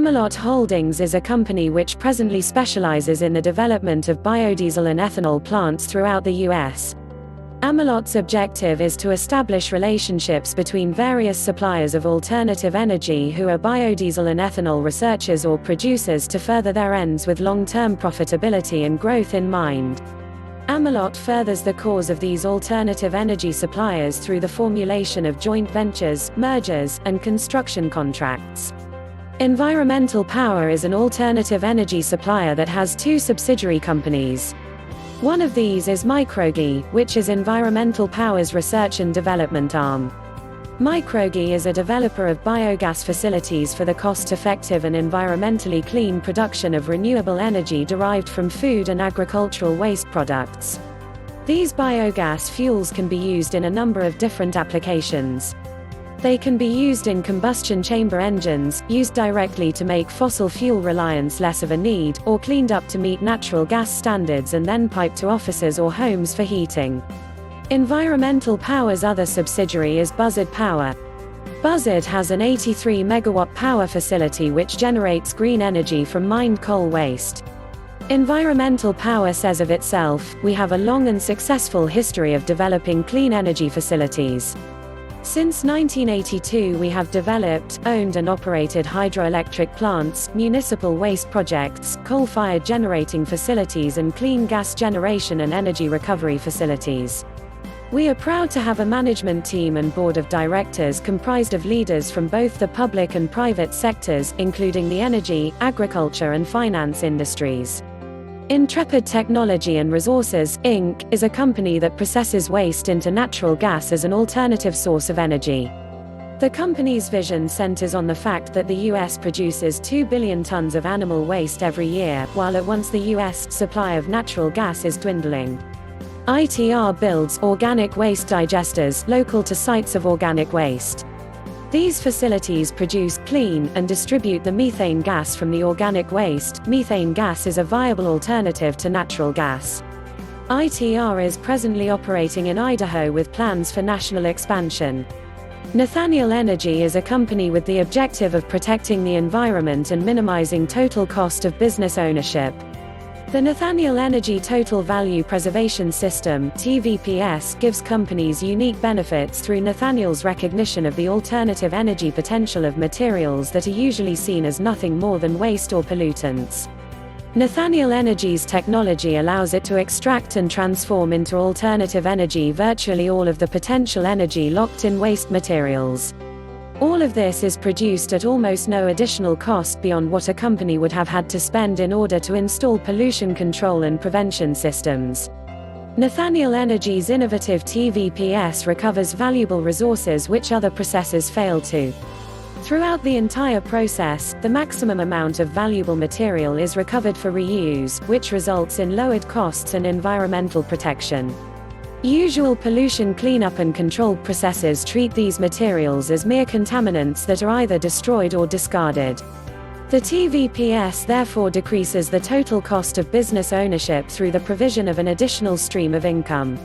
Amelot Holdings is a company which presently specializes in the development of biodiesel and ethanol plants throughout the US. Amelot's objective is to establish relationships between various suppliers of alternative energy who are biodiesel and ethanol researchers or producers to further their ends with long-term profitability and growth in mind. Amelot furthers the cause of these alternative energy suppliers through the formulation of joint ventures, mergers, and construction contracts. Environmental Power is an alternative energy supplier that has two subsidiary companies. One of these is Microgy, which is Environmental Power's research and development arm. Microgy is a developer of biogas facilities for the cost-effective and environmentally clean production of renewable energy derived from food and agricultural waste products. These biogas fuels can be used in a number of different applications. They can be used in combustion chamber engines, used directly to make fossil fuel reliance less of a need, or cleaned up to meet natural gas standards and then piped to offices or homes for heating. Environmental Power's other subsidiary is Buzzard Power. Buzzard has an 83 megawatt power facility which generates green energy from mined coal waste. Environmental Power says of itself, "We have a long and successful history of developing clean energy facilities. Since 1982 we have developed, owned and operated hydroelectric plants, municipal waste projects, coal-fired generating facilities and clean gas generation and energy recovery facilities. We are proud to have a management team and board of directors comprised of leaders from both the public and private sectors, including the energy, agriculture and finance industries." Intrepid Technology and Resources, Inc., is a company that processes waste into natural gas as an alternative source of energy. The company's vision centers on the fact that the US produces 2 billion tons of animal waste every year, while at once the US supply of natural gas is dwindling. ITR builds organic waste digesters local to sites of organic waste. These facilities produce, clean, and distribute the methane gas from the organic waste. Methane gas is a viable alternative to natural gas. ITR is presently operating in Idaho with plans for national expansion. Nathaniel Energy is a company with the objective of protecting the environment and minimizing total cost of business ownership. The Nathaniel Energy Total Value Preservation System (TVPS) gives companies unique benefits through Nathaniel's recognition of the alternative energy potential of materials that are usually seen as nothing more than waste or pollutants. Nathaniel Energy's technology allows it to extract and transform into alternative energy virtually all of the potential energy locked in waste materials. All of this is produced at almost no additional cost beyond what a company would have had to spend in order to install pollution control and prevention systems. Nathaniel Energy's innovative TVPS recovers valuable resources which other processes fail to. Throughout the entire process, the maximum amount of valuable material is recovered for reuse, which results in lowered costs and environmental protection. Usual pollution cleanup and control processes treat these materials as mere contaminants that are either destroyed or discarded. The TVPS therefore decreases the total cost of business ownership through the provision of an additional stream of income.